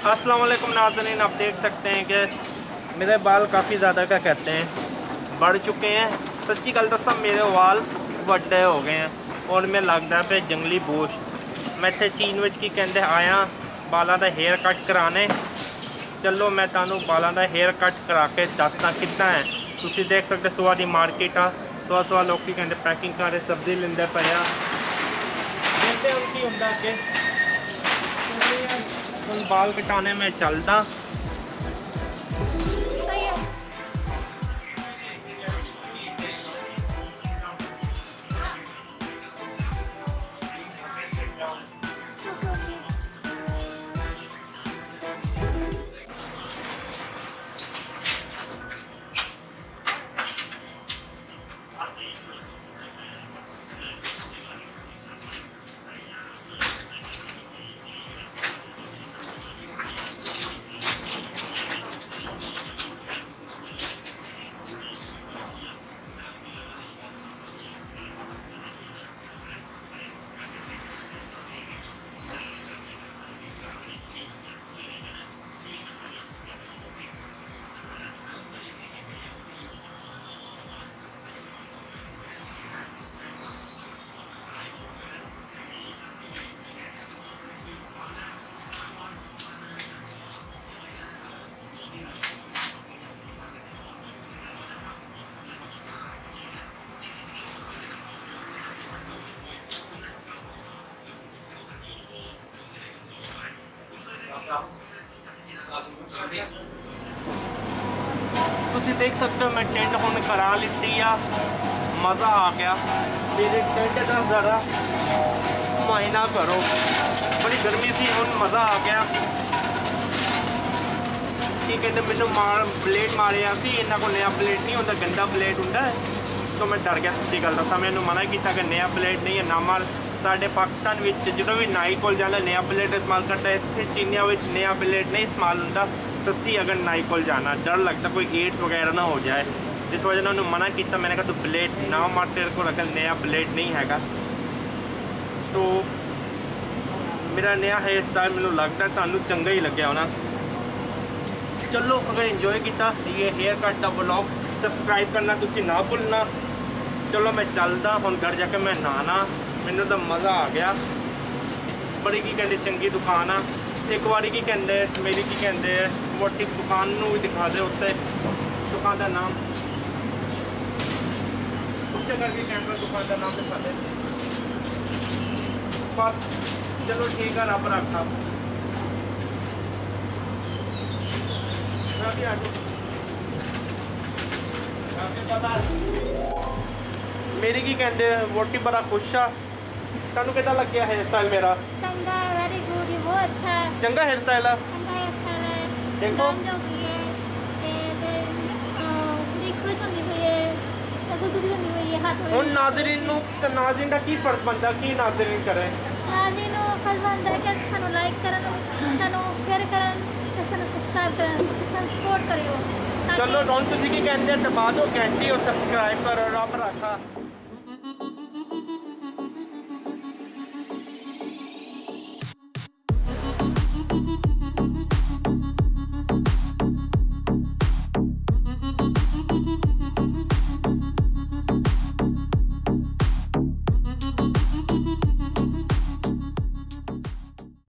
अस्सलाम वालेकुम नाज़रीन, आप देख सकते हैं कि मेरे बाल काफ़ी ज़्यादा क्या कहते हैं बढ़ चुके हैं। सच्ची गल दसा मेरे वाल ਵੱਡੇ हो गए हैं और मैं लगता पे जंगली बूश। मैं इतने चीन में की कहते आया बालों का हेयर कट कराने। चलो मैं तुहानू बालों का हेयर कट करा के दसदा कितना है। तुसी देख सकते सुबह की मार्केट आ, सुबह सुबह लोग कहते पैकिंग कर रहे, सब्जी लेंदे पे आ। कहते उनकी होंदा कि बाल कटाने में चलता। तुसी देख सकते हो मैं टेंट हुण करा लीती आ, मज़ा आ गया। मेरे टेंट का ज़रा मुआयना करो, बड़ी गर्मी थी, हुण मज़ा आ गया। की कहते मैनू ब्लेड मारिया सी, इन्हों को नया ब्लेड नहीं होंदा, गंदा ब्लेड होंदा है। तो मैं डर गया, सच्ची गल दसा। मैनू मना किया कि नया ब्लेड नहीं है ना मार। साढ़े पाकिस्तान में जो भी नाई को जाना नया ब्लेड इस्तेमाल करता है, इतने चीनिया में नया ब्लेड नहीं इस्तेमाल होंदा। सस्ती अगर नाई को जाना डर लगता कोई एड्स वगैरह ना हो जाए, जिस वजह ने उन्होंने मना किया। मैंने कहा तू ब्लेड ना मार, तेरे को अगर नया ब्लेड नहीं हैगा। तो मेरा नया हेयर स्टाइल मैनू लगता तुहानू चंगा ही लग्या होना। चलो अगर इंजॉय किया ये हेयर कट का व्लॉग, सबसक्राइब करना तुसी ना भूलना। चलो मैं चलदा हुण घर जाके मैं नहाना, मैनू तो मज़ा आ गया। बड़ी की कहते चंगी दुकान आ। एक बारी की कहते मेरी की कहते मोटी दुकान नू भी दिखा दे, उत्ते दुकान का नाम उससे करके कैमरा दुकान का नाम दिखा दे। चलो ठीक है, रब रखा। पता मेरी की कहते वोटी बड़ा खुश आ। तुहानू कितना लग गया हेयर स्टाइल मेरा? चंगा, वेरी गुड, बहुत अच्छा है। चंगा हेयर स्टाइल है। चंगा हेयर स्टाइल है। देखो जो की है खुश होंदी हुई है, गुदगुदी होंदी हुई है, हाथ हुण नाज़रीन नू ते नाज़रीन दा की फर्ज बनदा, की नाज़रीन करे? नाज़रीन नू फर्ज बनदा है कि सानू लाइक करन, सानू शेयर करन, सानू सब्सक्राइब करन, सानू सपोर्ट करियो। चलो हुण तुसीं की कहंदे दबा दो घंटी और सब्सक्राइब करो, रब रखा।